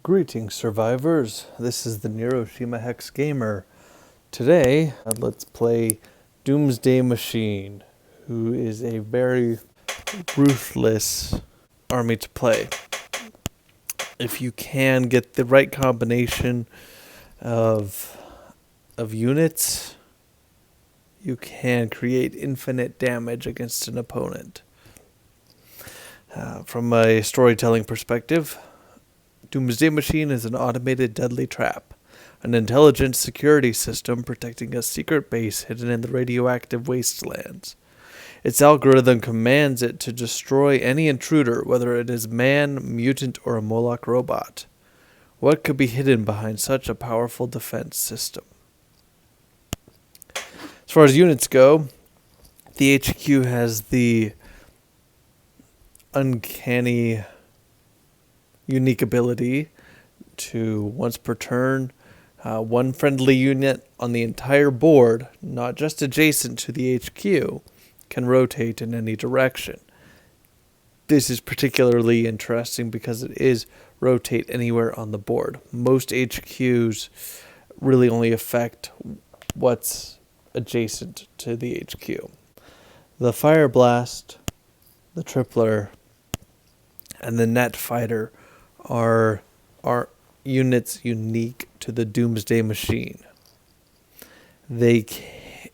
Greetings, survivors. This is the Neuroshima Hex gamer. Today, let's play Doomsday Machine, who is a very ruthless army to play. If you can get the right combination of units, you can create infinite damage against an opponent. From a storytelling perspective, Doomsday Machine is an automated deadly trap, an intelligent security system protecting a secret base hidden in the radioactive wastelands. Its algorithm commands it to destroy any intruder, whether it is man, mutant, or a Moloch robot. What could be hidden behind such a powerful defense system? As far as units go, the HQ has the uncanny, unique ability to, once per turn, one friendly unit on the entire board, not just adjacent to the HQ, can rotate in any direction. This is particularly interesting because it is rotate anywhere on the board. Most HQs really only affect what's adjacent to the HQ. The Fire Blast, the Tripler, and the Net Fighter are units unique to the Doomsday Machine. They,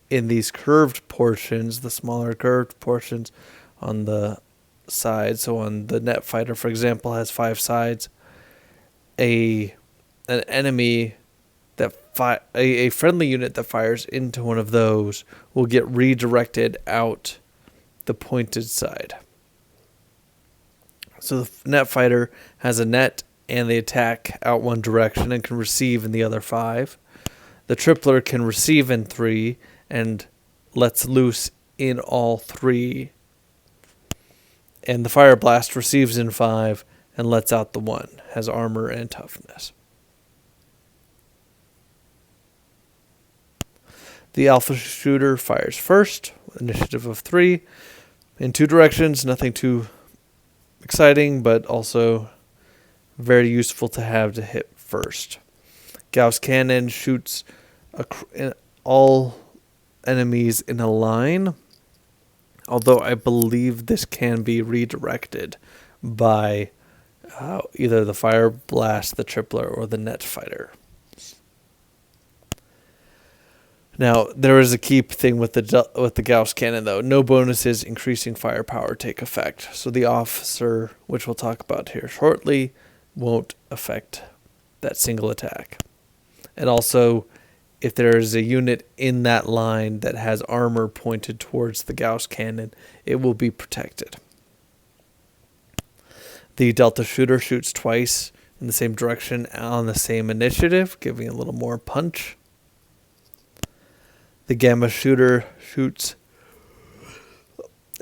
in these curved portions, the smaller curved portions on the side, so on the Net Fighter, for example, has 5 sides, an enemy that a friendly unit that fires into one of those will get redirected out the pointed side. So the Net Fighter has a net and the attack out one direction and can receive in the other 5. The Tripler can receive in 3 and lets loose in all 3. And the Fire Blast receives in 5 and lets out the 1, has armor and toughness. The Alpha Shooter fires first, initiative of 3, in 2 directions, nothing too exciting, but also very useful to have to hit first. Gauss Cannon shoots all enemies in a line, although I believe this can be redirected by either the Fire Blast, the Tripler, or the Net Fighter. Now, there is a key thing with the Gauss Cannon, though. No bonuses increasing firepower take effect. So the Officer, which we'll talk about here shortly, won't affect that single attack. And also, if there is a unit in that line that has armor pointed towards the Gauss Cannon, it will be protected. The Delta Shooter shoots twice in the same direction on the same initiative, giving a little more punch. The Gamma Shooter shoots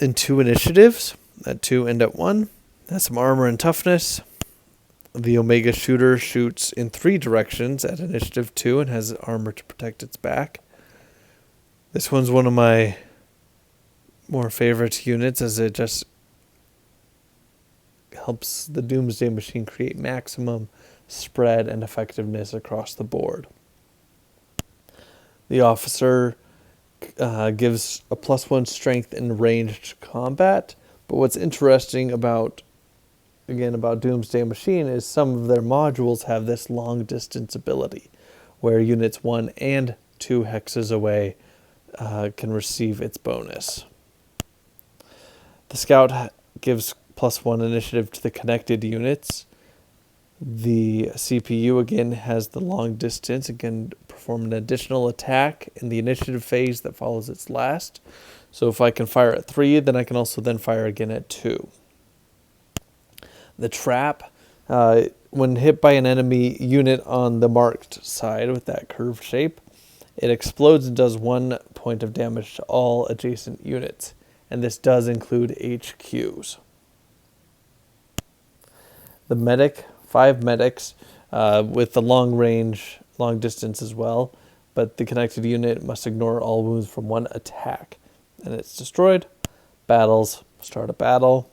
in 2 initiatives, at 2 and at 1. Has some armor and toughness. The Omega Shooter shoots in 3 directions at initiative 2 and has armor to protect its back. This one's one of my more favorite units, as it just helps the Doomsday Machine create maximum spread and effectiveness across the board. The Officer gives a +1 strength in ranged combat, but what's interesting about Doomsday Machine is some of their modules have this long distance ability, where units 1 and 2 hexes away can receive its bonus. The Scout gives +1 initiative to the connected units. The CPU again has the long distance and can perform an additional attack in the initiative phase that follows its last. So if I can fire at 3, then I can also then fire again at 2. The Trap, when hit by an enemy unit on the marked side with that curved shape, it explodes and does 1 point of damage to all adjacent units. And this does include HQs. The Medic, 5 medics with the long distance as well, but the connected unit must ignore all wounds from 1 attack, and it's destroyed. Battles, start a battle.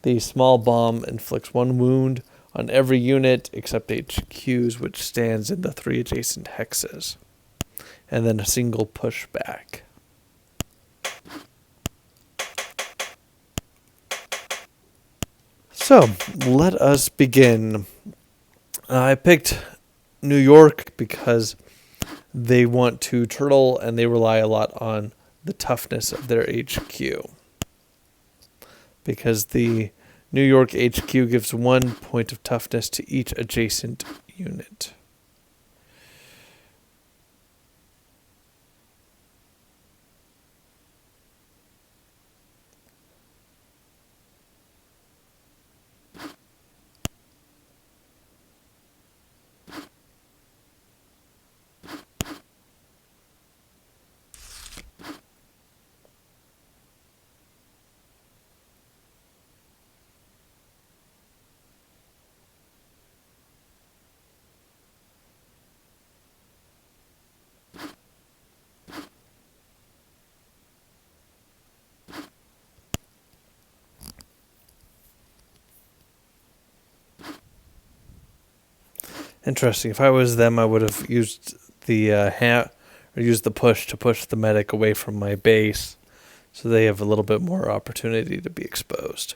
The Small Bomb inflicts 1 wound on every unit except HQs, which stands in the 3 adjacent hexes. And then a single pushback. So, let us begin. I picked New York because they want to turtle and they rely a lot on the toughness of their HQ. Because the New York HQ gives 1 point of toughness to each adjacent unit. Interesting. If I was them, I would have used the used the push to push the medic away from my base, so they have a little bit more opportunity to be exposed.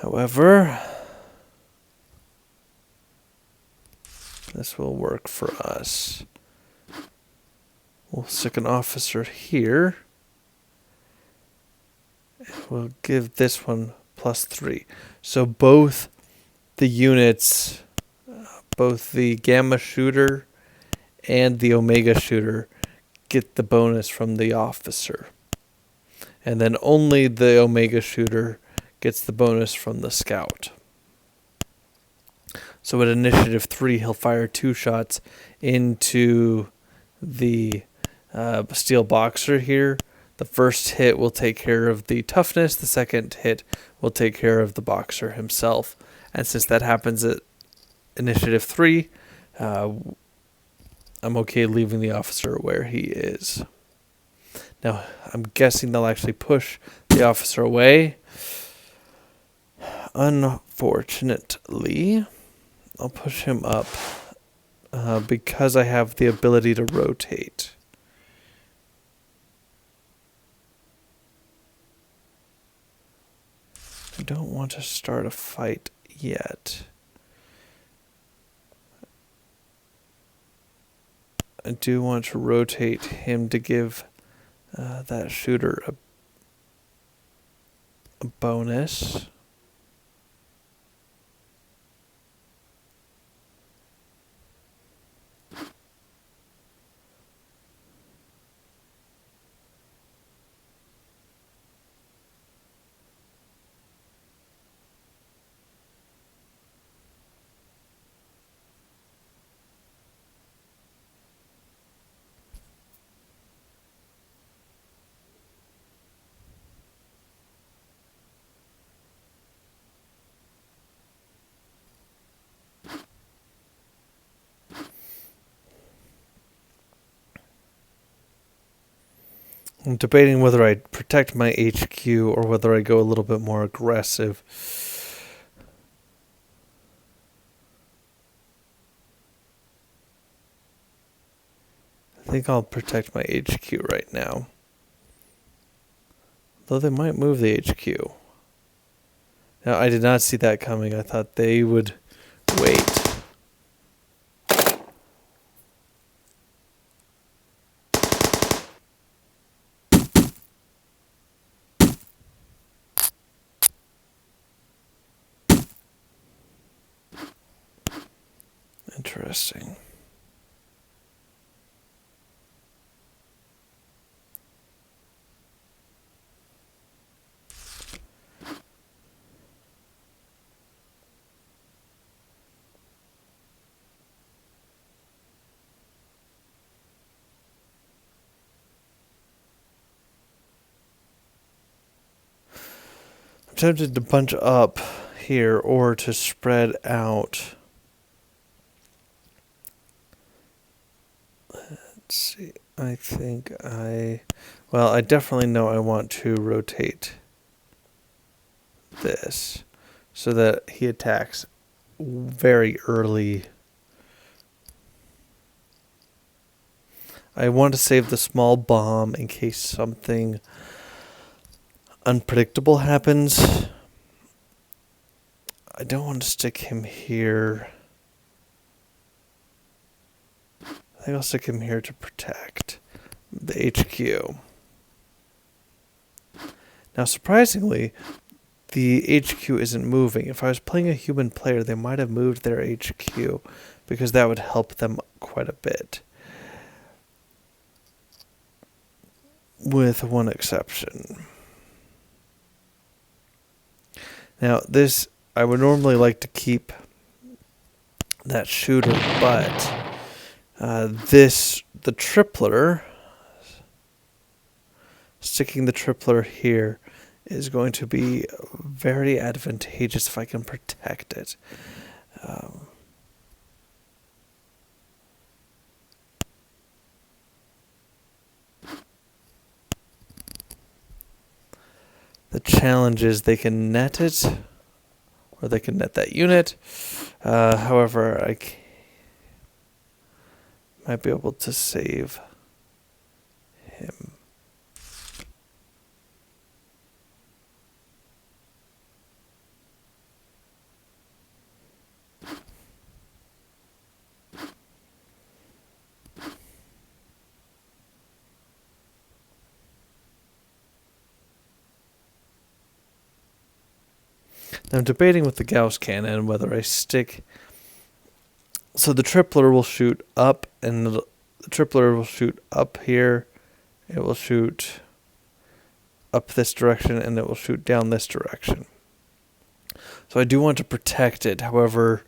However, this will work for us. We'll stick an officer here. We'll give this one +3. So both the units, both the Gamma shooter and the Omega shooter, get the bonus from the officer. And then only the Omega shooter gets the bonus from the scout. So at initiative 3, he'll fire 2 shots into the steel boxer here. The first hit will take care of the toughness. The second hit will take care of the boxer himself. And since that happens at initiative 3, I'm okay leaving the officer where he is. Now, I'm guessing they'll actually push the officer away. Unfortunately, I'll push him up because I have the ability to rotate. I don't want to start a fight yet. I do want to rotate him to give that shooter a bonus. I'm debating whether I protect my HQ or whether I go a little bit more aggressive. I think I'll protect my HQ right now. Though they might move the HQ. Now, I did not see that coming. I thought they would wait. Interesting. I'm tempted to bunch up here or to spread out. Let's see. I definitely know I want to rotate this. so that he attacks very early. I want to save the small bomb in case something unpredictable happens. I don't want to stick him here. I think I'll stick him here to protect the HQ. Now, surprisingly, the HQ isn't moving. If I was playing a human player, they might have moved their HQ because that would help them quite a bit. With one exception. Now, this, I would normally like to keep that shooter, but the tripler, sticking the tripler here is going to be very advantageous if I can protect it. The challenge is they can net it, or they can net that unit. However, I might be able to save him. Now I'm debating with the Gauss cannon whether I stick. So the tripler will shoot up, and the tripler will shoot up here. It will shoot up this direction, and it will shoot down this direction. So I do want to protect it. However,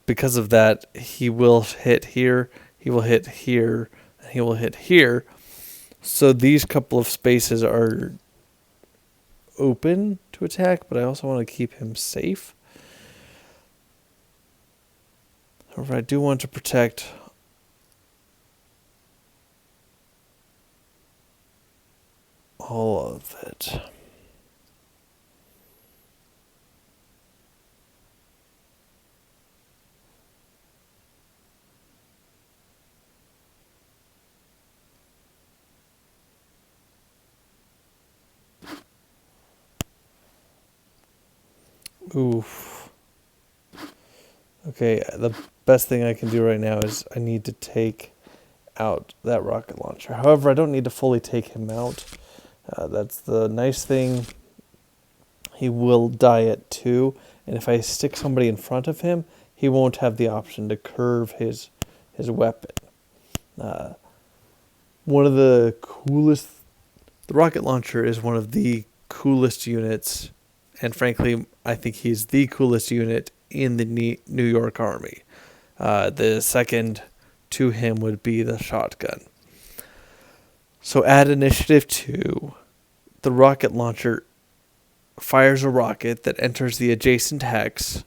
because of that, he will hit here, he will hit here, and he will hit here. So these couple of spaces are open to attack, but I also want to keep him safe. However, I do want to protect all of it. Oof. Okay, the best thing I can do right now is I need to take out that rocket launcher. However, I don't need to fully take him out. That's the nice thing. He will die at 2, and if I stick somebody in front of him, he won't have the option to curve his weapon. One of the coolest... The rocket launcher is one of the coolest units, and frankly, I think he's the coolest unit in the New York Army. The second to him would be the shotgun. So at initiative 2, the rocket launcher fires a rocket that enters the adjacent hex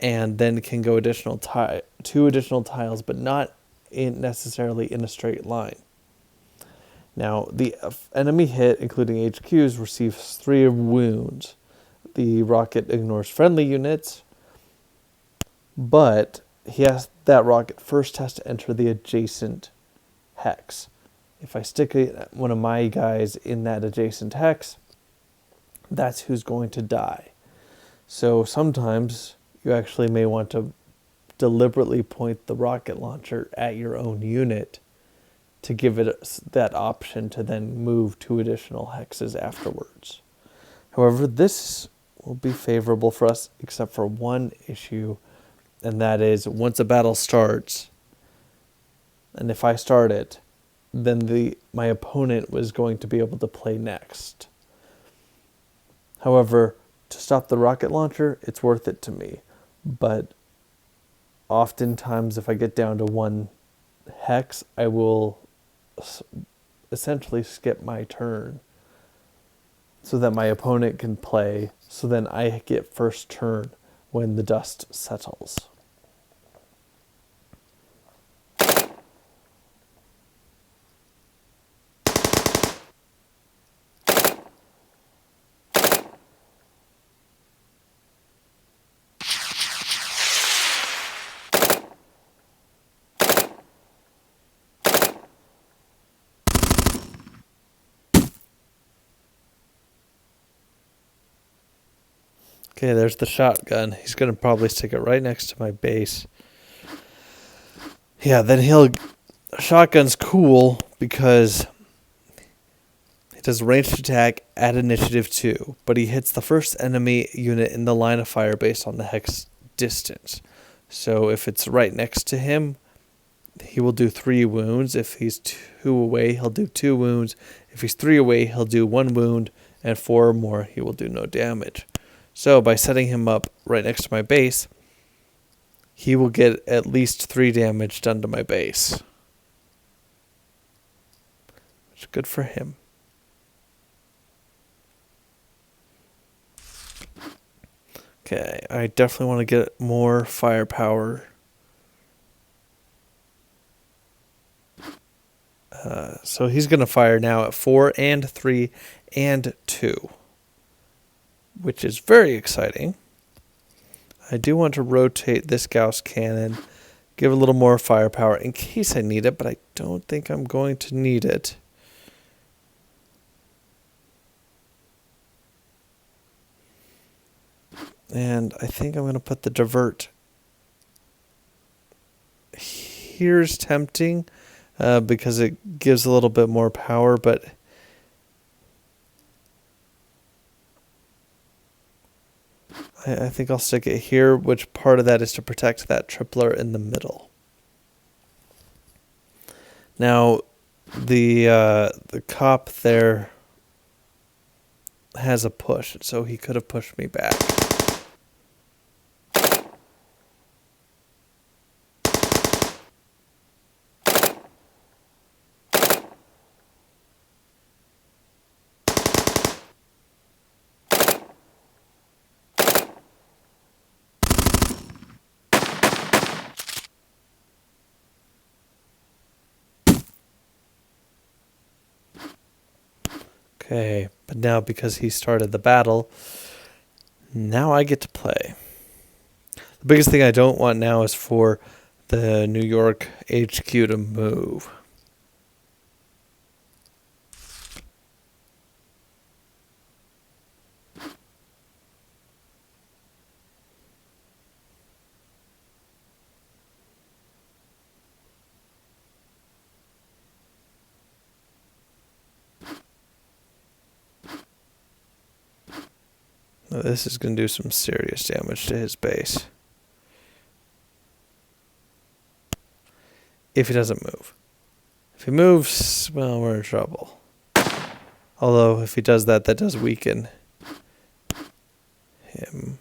and then can go 2 additional tiles, but not necessarily in a straight line. Now, the enemy hit, including HQs, receives 3 wounds. The rocket ignores friendly units, but that rocket first has to enter the adjacent hex. If I stick one of my guys in that adjacent hex, that's who's going to die. So sometimes you actually may want to deliberately point the rocket launcher at your own unit to give it that option to then move 2 additional hexes afterwards. However, this will be favorable for us except for one issue, and that is once a battle starts, and if I start it, then my opponent was going to be able to play next. However, to stop the rocket launcher, it's worth it to me. But oftentimes, if I get down to 1 hex, I will essentially skip my turn so that my opponent can play, so then I get first turn when the dust settles. Okay, there's the shotgun. He's going to probably stick it right next to my base. Yeah, then shotgun's cool because he does ranged attack at initiative 2, but he hits the first enemy unit in the line of fire based on the hex distance. So if it's right next to him, he will do 3 wounds. If he's 2 away, he'll do 2 wounds. If he's 3 away, he'll do 1 wound, and 4 or more, he will do no damage. So by setting him up right next to my base, he will get at least 3 damage done to my base. Which is good for him. Okay, I definitely want to get more firepower. So he's going to fire now at 4 and 3 and 2, which is very exciting. I do want to rotate this Gauss cannon, give a little more firepower in case I need it, but I don't think I'm going to need it. And I think I'm going to put the divert. Here's tempting because it gives a little bit more power, but I think I'll stick it here, which part of that is to protect that tripler in the middle. Now, the cop there has a push, so he could have pushed me back. Okay, but now because he started the battle, now I get to play. The biggest thing I don't want now is for the New York HQ to move. Now this is going to do some serious damage to his base. If he doesn't move. If he moves, well, we're in trouble. Although, if he does that, that does weaken him.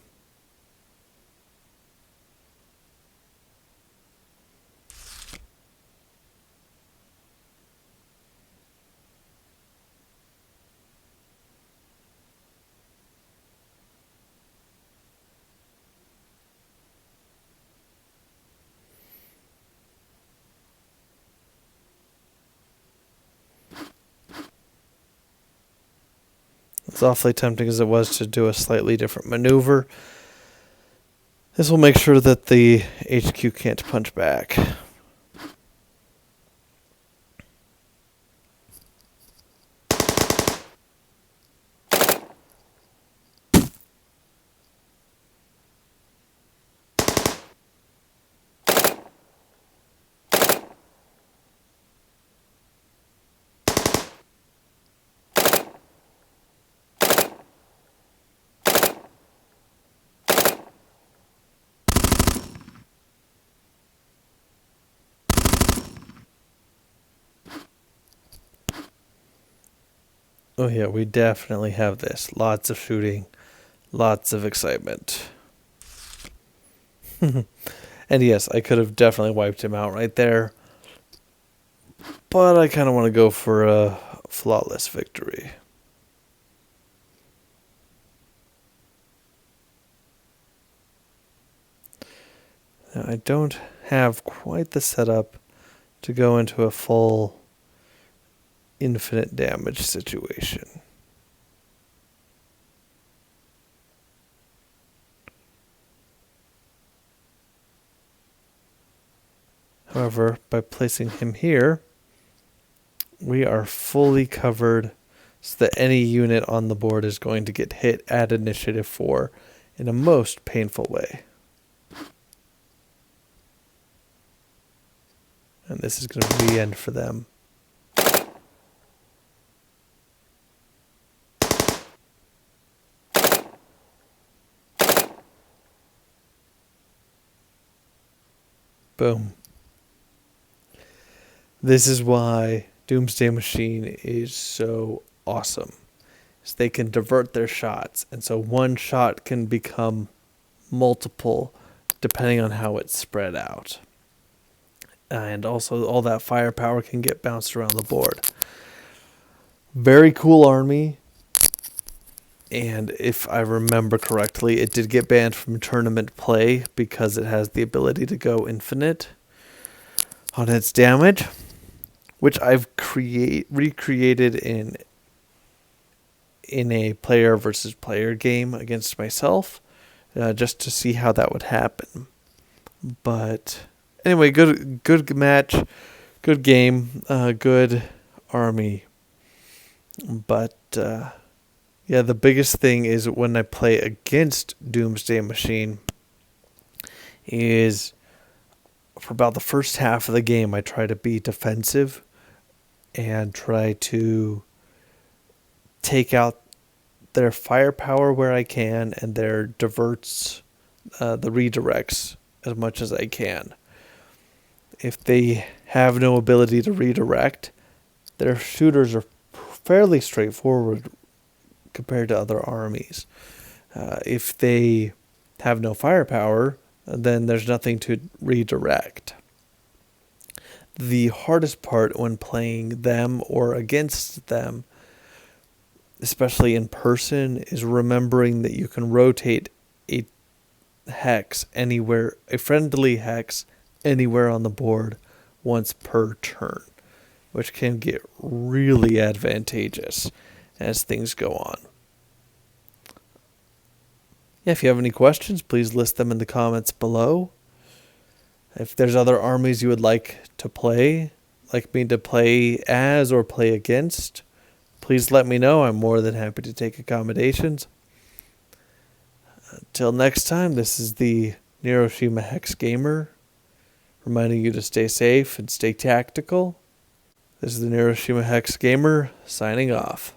As awfully tempting as it was to do a slightly different maneuver, this will make sure that the HQ can't punch back. Oh yeah, we definitely have this. Lots of shooting, lots of excitement. And yes, I could have definitely wiped him out right there. But I kind of want to go for a flawless victory. Now, I don't have quite the setup to go into a full infinite damage situation. However, by placing him here, we are fully covered so that any unit on the board is going to get hit at initiative 4 in a most painful way. And this is going to be the end for them. Boom. This is why Doomsday Machine is so awesome. Is they can divert their shots, and so one shot can become multiple depending on how it's spread out. And also all that firepower can get bounced around the board. Very cool army. And if I remember correctly, it did get banned from tournament play because it has the ability to go infinite on its damage, which I've recreated in a player versus player game against myself, just to see how that would happen. But anyway, good match, good game, good army. But yeah, the biggest thing is when I play against Doomsday Machine is for about the first half of the game, I try to be defensive and try to take out their firepower where I can and their diverts, the redirects as much as I can. If they have no ability to redirect, their shooters are fairly straightforward compared to other armies. If they have no firepower, then there's nothing to redirect. The hardest part when playing them or against them, especially in person, is remembering that you can rotate a hex anywhere, a friendly hex anywhere on the board once per turn, which can get really advantageous as things go on. Yeah, if you have any questions, please list them in the comments below. If there's other armies you would like me to play as or play against, please let me know. I'm more than happy to take accommodations. Until next time, this is the Neuroshima Hex Gamer, reminding you to stay safe and stay tactical. This is the Neuroshima Hex Gamer, signing off.